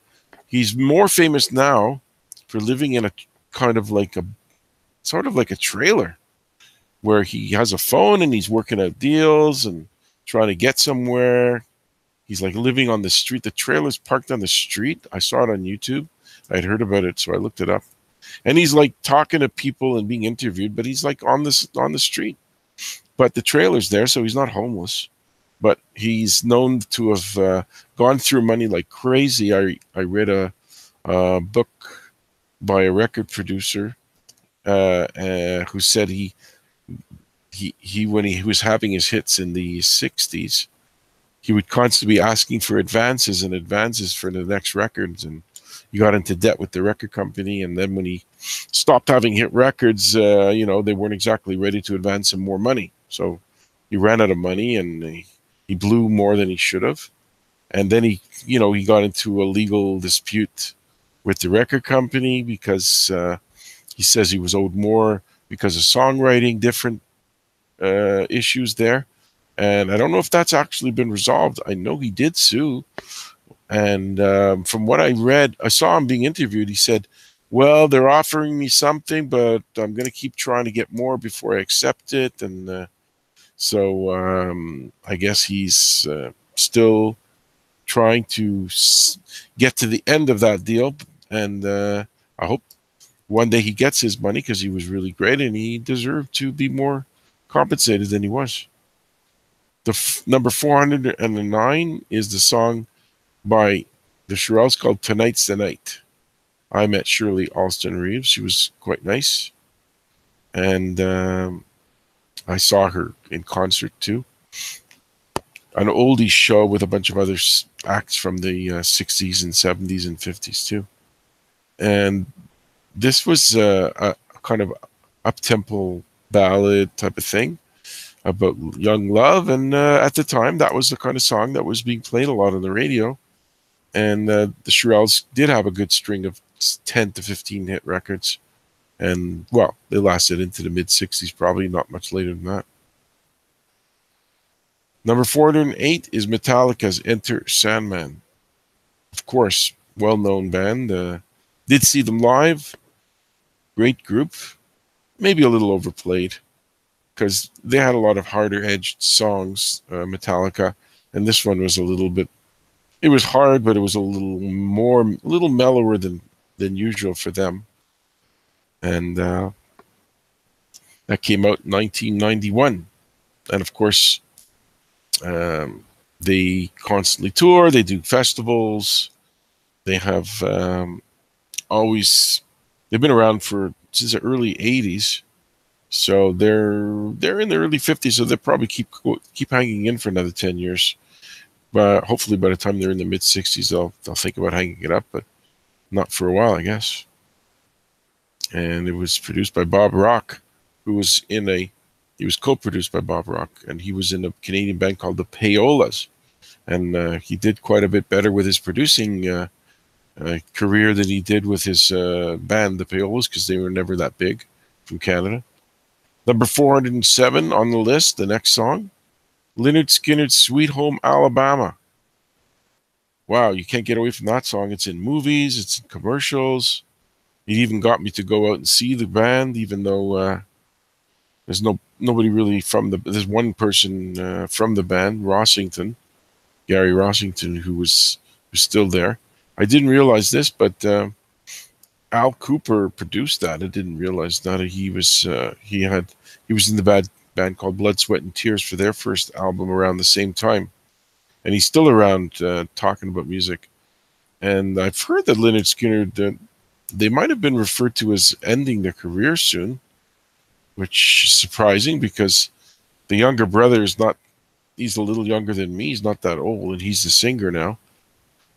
He's more famous now for living in a kind of like sort of like a trailer, where he has a phone and he's working out deals and trying to get somewhere. He's like living on the street. The trailer's parked on the street. I saw it on YouTube. I'd heard about it, so I looked it up. And he's like talking to people and being interviewed, but he's like on the street. But the trailer's there, so he's not homeless. But he's known to have gone through money like crazy. I read a book by a record producer who said he when he was having his hits in the 60s, he would constantly be asking for advances for the next records, and he got into debt with the record company. And then when he stopped having hit records, they weren't exactly ready to advance him more money. So he ran out of money, and he blew more than he should have. And then he got into a legal dispute with the record company because he says he was owed more because of songwriting, different issues there. And I don't know if that's actually been resolved. I know he did sue. And from what I read, I saw him being interviewed. He said, well, they're offering me something, but I'm going to keep trying to get more before I accept it. And so I guess he's still trying to get to the end of that deal. And I hope one day he gets his money because he was really great and he deserved to be more compensated than he was. The number 409 is the song by the Shirelles called Tonight's the Night. I met Shirley Alston Reeves. She was quite nice. And I saw her in concert too. An oldies show with a bunch of other acts from the 60s and 70s and 50s too. And this was a kind of up-tempo ballad type of thing about young love. And at the time, that was the kind of song that was being played a lot on the radio. And the Shirelles did have a good string of 10 to 15 hit records. And, well, they lasted into the mid-60s, probably not much later than that. Number 408 is Metallica's Enter Sandman. Of course, well-known band. Did see them live. Great group. Maybe a little overplayed because they had a lot of harder-edged songs, Metallica. And this one was a little bit... It was hard, but it was a little mellower than usual for them. And that came out in 1991. And of course, they constantly tour, they do festivals, they have they've been around since the early 80s. So they're in the early 50s, so they'll probably keep hanging in for another 10 years. But hopefully by the time they're in the mid 60s, they'll think about hanging it up, but not for a while, I guess. And it was produced by Bob Rock, who was he was co-produced by Bob Rock, and he was in a Canadian band called the Payolas. And he did quite a bit better with his producing career than he did with his band, the Payolas, because they were never that big from Canada. Number 407 on the list, the next song, Lynyrd Skynyrd's Sweet Home Alabama. Wow, you can't get away from that song. It's in movies, it's in commercials. It even got me to go out and see the band, even though there's nobody really there's one person from the band, Gary Rossington, who's still there. I didn't realize this, but Al Cooper produced that. I didn't realize that he was in the band called Blood, Sweat and Tears for their first album around the same time, and he's still around talking about music. And I've heard that Lynyrd Skynyrd, they might have been referred to as ending their career soon, which is surprising because the younger brother he's a little younger than me. He's not that old, and he's the singer now.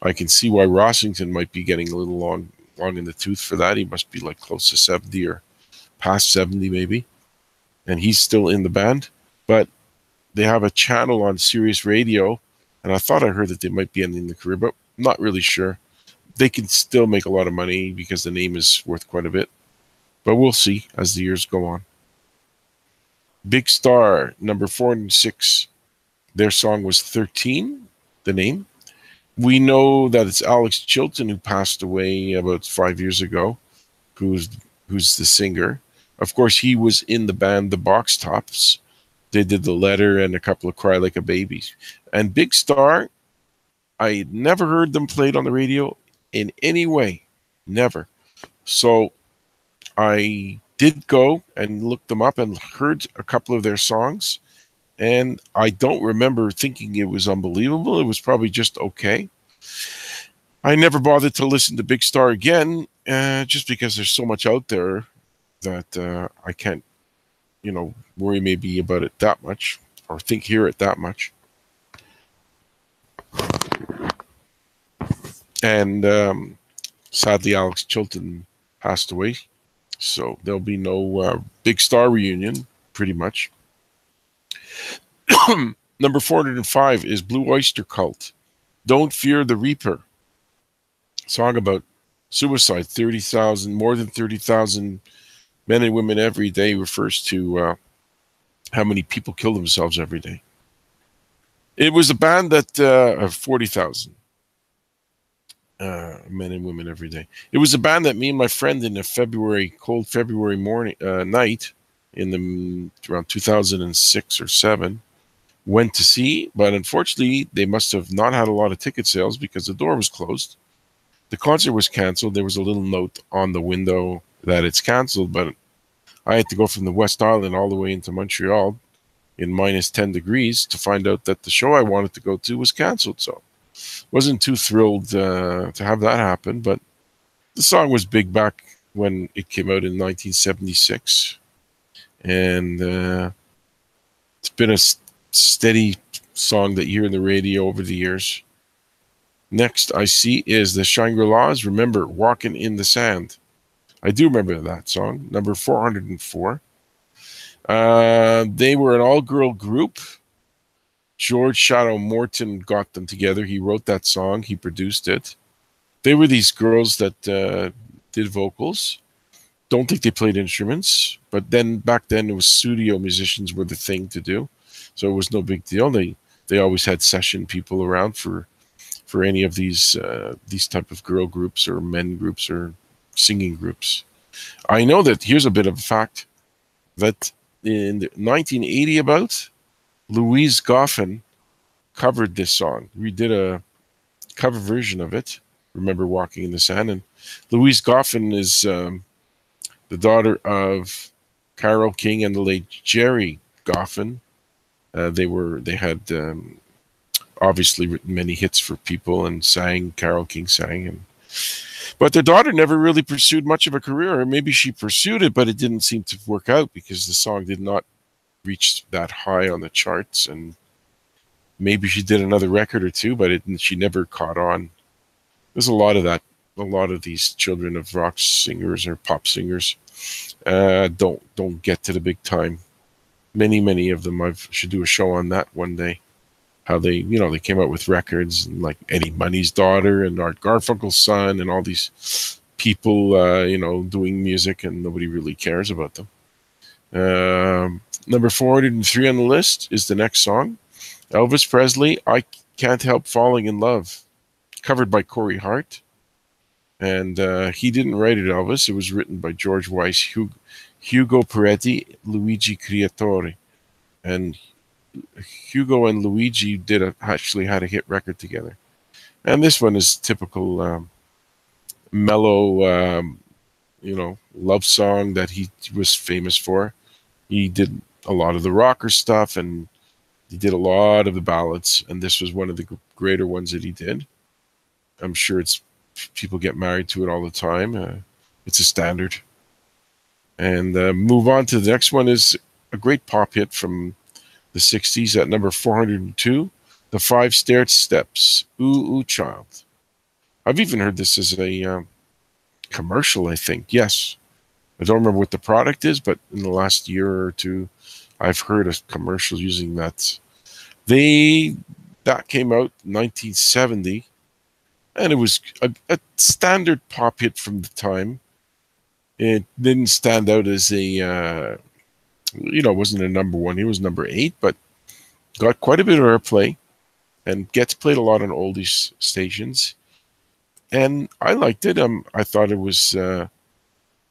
I can see why Rossington might be getting a little long in the tooth for that. He must be like close to 70 or past 70 maybe. And he's still in the band. But they have a channel on Sirius Radio, and I thought I heard that they might be ending the career, but I'm not really sure. They can still make a lot of money because the name is worth quite a bit. But we'll see as the years go on. Big Star, number 406. Their song was 13, the name. We know that it's Alex Chilton who passed away about 5 years ago, who's the singer. Of course, he was in the band The Box Tops. They did The Letter and a couple of Cry Like a Baby. And Big Star, I never heard them played on the radio in any way. Never. So I did go and look them up and heard a couple of their songs. And I don't remember thinking it was unbelievable. It was probably just okay. I never bothered to listen to Big Star again, just because there's so much out there that I can't, worry maybe about it that much or hear it that much. And sadly, Alex Chilton passed away, so there'll be no Big Star reunion, pretty much. Number 405 is Blue Oyster Cult, Don't Fear the Reaper. Song about suicide. More than 30,000 men and women every day refers to how many people kill themselves every day. It was a band that of 40,000 men and women every day. It was a band that me and my friend in a cold February morning night in around 2006 or 7 went to see, but unfortunately they must have not had a lot of ticket sales because the door was closed. The concert was canceled. There was a little note on the window that it's canceled, but I had to go from the West Island all the way into Montreal in minus 10 degrees to find out that the show I wanted to go to was canceled. So wasn't too thrilled to have that happen, but the song was big back when it came out in 1976. And it's been a steady song that you hear in the radio over the years. Next I see is the Shangri-Las, Remember Walking in the Sand. I do remember that song, number 404. They were an all-girl group. George Shadow Morton got them together. He wrote that song. He produced it. They were these girls that did vocals. Don't think they played instruments, but then back then it was studio musicians were the thing to do, so it was no big deal. They always had session people around for any of these type of girl groups or men groups or singing groups. I know that here's a bit of a fact that in 1980 about, Louise Goffin covered this song. We did a cover version of it, Remember Walking in the Sand. And Louise Goffin is the daughter of Carole King and the late Jerry Goffin. They had obviously written many hits for people and sang. Carole King sang, but their daughter never really pursued much of a career. Or maybe she pursued it, but it didn't seem to work out because the song did not reach that high on the charts. And maybe she did another record or two, but she never caught on. There's a lot of that. A lot of these children of rock singers or pop singers don't get to the big time. Many of them. I should do a show on that one day. How they came out with records, and like Eddie Money's daughter and Art Garfunkel's son and all these people, doing music, and nobody really cares about them. Number 403 on the list is the next song. Elvis Presley, I Can't Help Falling in Love, covered by Corey Hart. And he didn't write it, Elvis. It was written by George Weiss, Hugo Peretti, Luigi Creatore. And Hugo and Luigi actually had a hit record together. And this one is typical mellow, love song that he was famous for. He did a lot of the rocker stuff, and he did a lot of the ballads, and this was one of the greater ones that he did. I'm sure people get married to it all the time. It's a standard. And move on to the next one is a great pop hit from the 60s at number 402, The Five Stairsteps, Ooh Ooh Child. I've even heard this as a commercial, I think. Yes. I don't remember what the product is, but in the last year or two, I've heard a commercial using that. That came out in 1970, and it was a standard pop hit from the time. It didn't stand out as a, wasn't a number one. He was number 8, but got quite a bit of airplay and gets played a lot on oldies stations. And I liked it. I thought it was a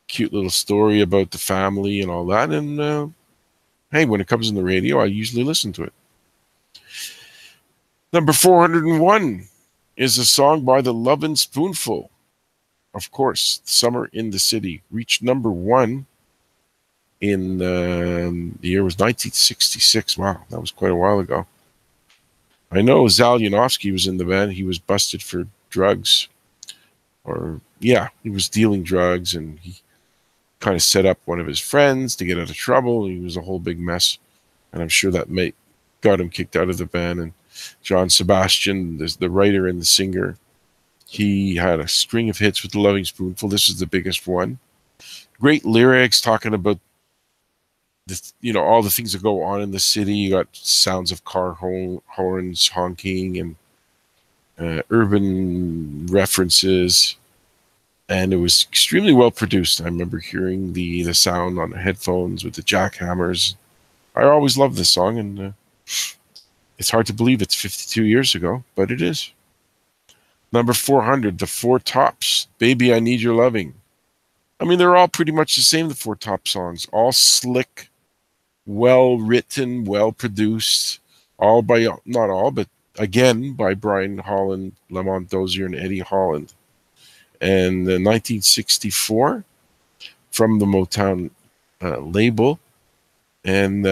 cute little story about the family and all that. And hey, when it comes on the radio, I usually listen to it. Number 401 is a song by the Lovin' Spoonful. Of course, Summer in the City reached number 1 in the year was 1966. Wow, that was quite a while ago. I know Zal Yanovsky was in the band. He was busted for drugs. He was dealing drugs, and he kind of set up one of his friends to get out of trouble. He was a whole big mess, and I'm sure that got him kicked out of the band. And John Sebastian, the writer and the singer, he had a string of hits with the Lovin' Spoonful. This is the biggest one. Great lyrics talking about all the things that go on in the city. You got sounds of car horns honking and urban references, and it was extremely well produced. I remember hearing the sound on the headphones with the jackhammers. I always loved this song, and it's hard to believe it's 52 years ago, but it is. Number 400, The Four Tops, Baby I Need Your Loving. I mean, they're all pretty much the same, the Four Top songs. All slick, well written, well produced. All by, not all, but again by Brian Holland, Lamont Dozier, and Eddie Holland. And in 1964, from the Motown label. And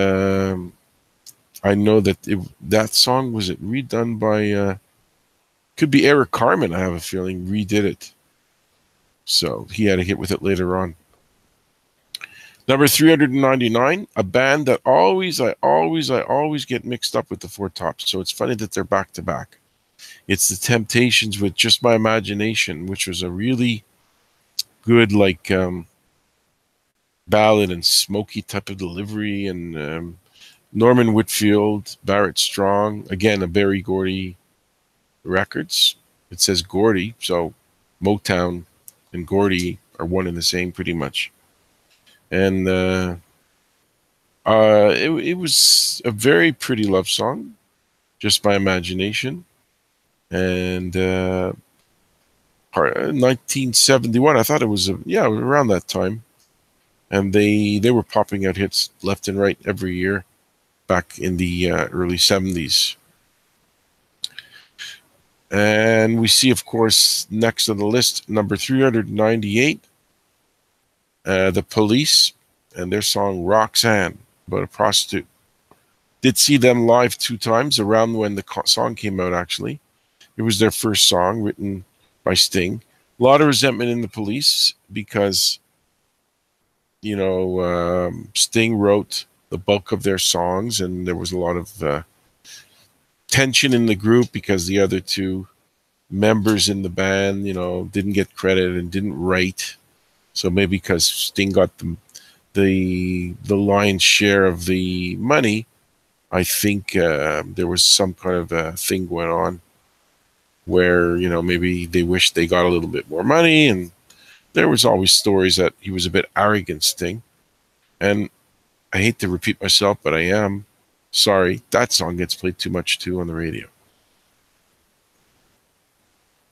I know that that song, was it redone by, could be Eric Carmen, I have a feeling, redid it. So he had a hit with it later on. Number 399, a band that I always get mixed up with the Four Tops. So it's funny that they're back to back. It's the Temptations with Just My Imagination, which was a really good, like, ballad and smoky type of delivery. And Norman Whitfield, Barrett Strong, again, a Berry Gordy Records. It says Gordy, so Motown and Gordy are one and the same pretty much. And it was a very pretty love song, Just My Imagination. And 1971, I thought it was around that time. And they were popping out hits left and right every year back in the early 70s. And we see, of course, next on the list, number 398, The Police and their song Roxanne, about a prostitute. Did see them live 2 times around when the song came out, actually. It was their first song written by Sting. A lot of resentment in the Police because, Sting wrote the bulk of their songs, and there was a lot of tension in the group because the other 2 members in the band, didn't get credit and didn't write. So maybe because Sting got the lion's share of the money, I think there was some kind of a thing going on where, maybe they wished they got a little bit more money. And there was always stories that he was a bit arrogant, Sting. And I hate to repeat myself, but I am sorry. That song gets played too much too on the radio.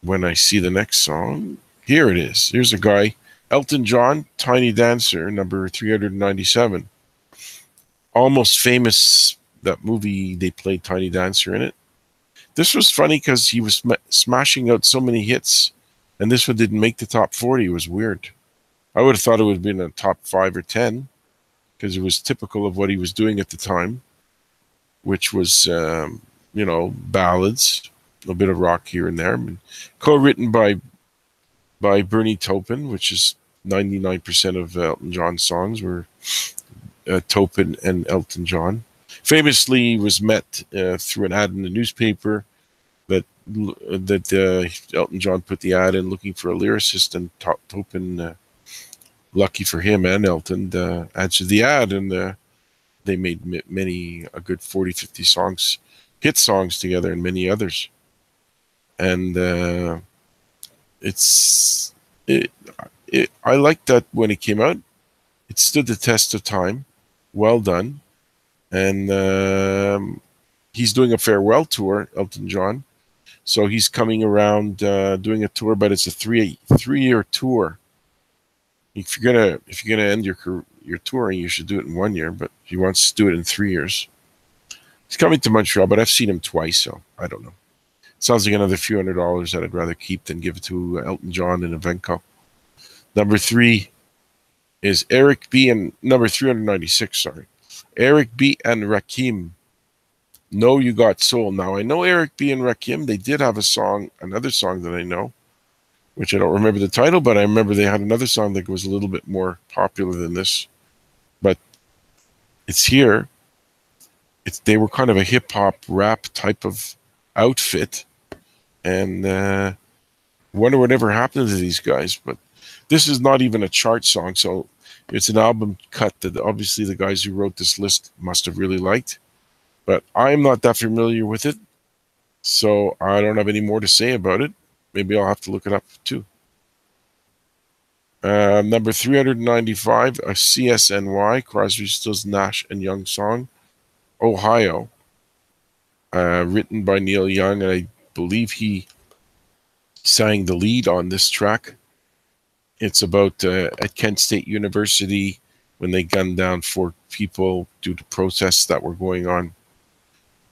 When I see the next song, here it is. Here's a guy, Elton John, Tiny Dancer, number 397. Almost Famous, that movie, they played Tiny Dancer in it. This was funny because he was smashing out so many hits, and this one didn't make the top 40. It was weird. I would have thought it would have been a top 5 or 10 because it was typical of what he was doing at the time, which was, ballads, a bit of rock here and there. Co-written by Bernie Taupin, which is 99% of Elton John's songs were Taupin and Elton John. Famously was met through an ad in the newspaper that Elton John put the ad in looking for a lyricist, and Taupin, lucky for him and Elton, answered the ad, and they made a good 40, 50 songs, hit songs together, and many others. And I liked that when it came out. It stood the test of time. Well done. And he's doing a farewell tour, Elton John. So he's coming around doing a tour, but it's a three-year tour. If you're gonna end your touring, you should do it in 1 year. But he wants to do it in 3 years. He's coming to Montreal, but I've seen him twice, so I don't know. Sounds like another few $100 that I'd rather keep than give it to Elton John and Evenco. Number 3 is Eric B. and number 396. Sorry, Eric B. and Rakim. Know You Got Soul. Now I know Eric B. and Rakim. They did have a song, another song that I know, which I don't remember the title, but I remember they had another song that was a little bit more popular than this. But it's here. They were kind of a hip hop rap type of outfit. And wonder whatever happened to these guys. But this is not even a chart song, so it's an album cut that obviously the guys who wrote this list must have really liked. But I'm not that familiar with it, so I don't have any more to say about it. Maybe I'll have to look it up too. Number 395, a CSNY, Crosby, Stills, Nash and Young song, Ohio, written by Neil Young, and I believe he sang the lead on this track. It's about at Kent State University when they gunned down 4 people due to protests that were going on.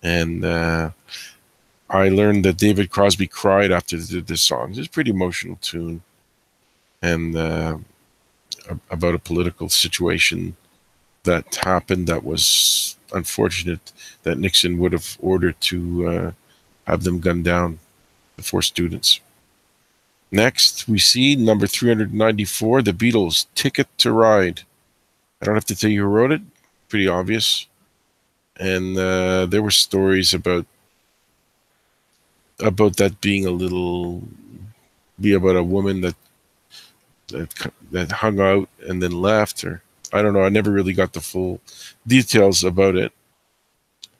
And I learned that David Crosby cried after they did this song. It's a pretty emotional tune. And about a political situation that happened that was unfortunate, that Nixon would have ordered to have them gunned down, the 4 students. Next, we see number 394, The Beatles, Ticket to Ride. I don't have to tell you who wrote it. Pretty obvious. And there were stories about that being be about a woman that hung out and then left, or I don't know. I never really got the full details about it.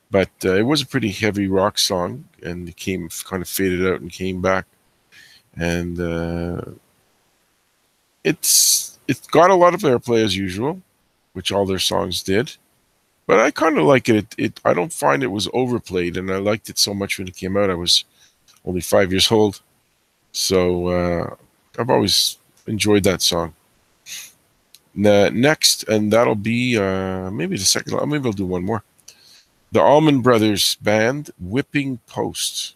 But it was a pretty heavy rock song, and it kind of faded out and came back. And it's got a lot of airplay as usual, which all their songs did. But I kind of like it. I don't find it was overplayed, and I liked it so much when it came out. I was only 5 years old, so I've always enjoyed that song. Next, and that'll be maybe the second. Maybe I'll do one more. The Allman Brothers Band, Whipping Post.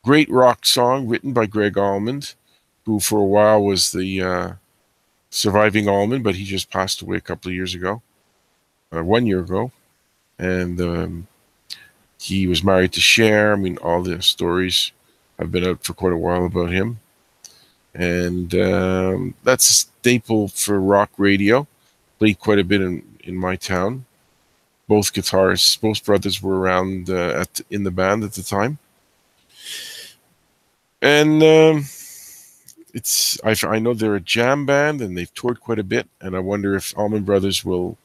Great rock song written by Gregg Allman, who for a while was the surviving Allman, but he just passed away a couple of years ago, 1 year ago. And he was married to Cher. I mean, all the stories have been out for quite a while about him. And that's a staple for rock radio. Played quite a bit in my town. Both guitarists, both brothers were around in the band at the time. And I know they're a jam band, and they've toured quite a bit. And I wonder if Allman Brothers will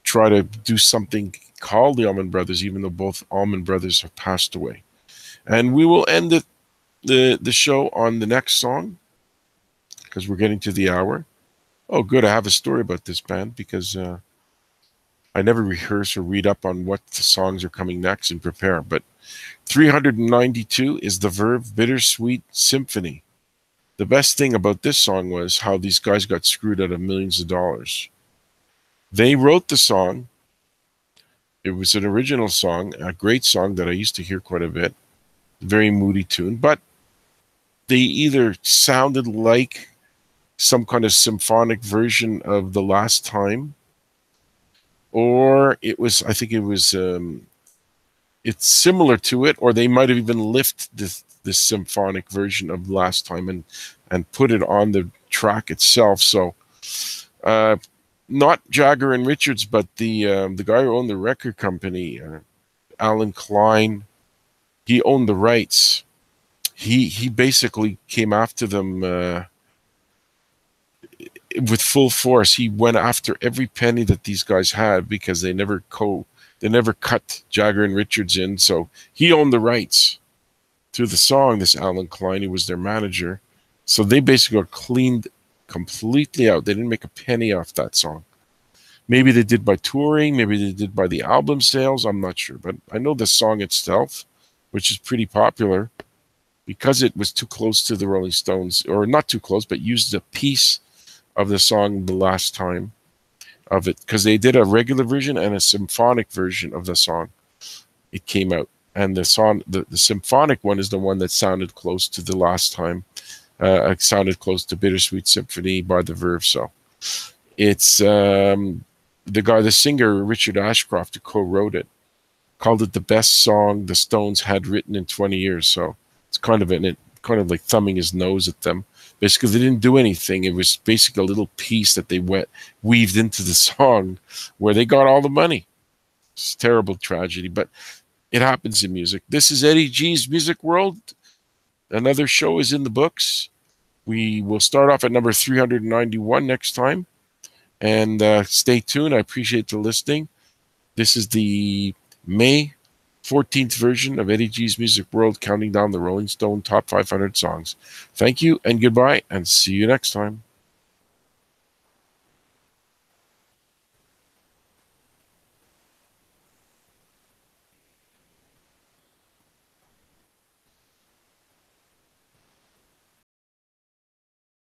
try to do something called the Allman Brothers, even though both Allman Brothers have passed away. And we will end the show on the next song, because we're getting to the hour. Oh, good. I have a story about this band, because I never rehearse or read up on what the songs are coming next and prepare. But 392 is the Verve Bittersweet Symphony. The best thing about this song was how these guys got screwed out of millions of dollars. They wrote the song. It was an original song, a great song that I used to hear quite a bit. Very moody tune, but they either sounded like some kind of symphonic version of The Last Time, or I think it was it's similar to it, or they might have even lifted this symphonic version of Last Time and put it on the track itself. So not Jagger and Richards, but the guy who owned the record company, Alan Klein, he owned the rights. He basically came after them with full force. He went after every penny that these guys had, because they never cut Jagger and Richards in. So he owned the rights to the song, this Alan Klein. He was their manager. So they basically got cleaned completely out. They didn't make a penny off that song. Maybe they did by touring. Maybe they did by the album sales. I'm not sure. But I know the song itself, which is pretty popular, because it was too close to the Rolling Stones, or not too close, but used a piece of the song The Last Time of it, because they did a regular version and a symphonic version of the song. It came out, and the symphonic one is the one that sounded close to The Last Time. It sounded close to Bittersweet Symphony by the Verve. So it's the singer Richard Ashcroft, who co-wrote it, called it the best song the Stones had written in 20 years. So it's kind of like thumbing his nose at them. Basically, they didn't do anything. It was basically a little piece that they weaved into the song where they got all the money. It's a terrible tragedy, but it happens in music. This is Eddie G's Music World. Another show is in the books. We will start off at number 391 next time. And stay tuned. I appreciate the listening. This is the May 14th version of Eddie G's Music World, counting down the Rolling Stone Top 500 songs. Thank you and goodbye, and see you next time.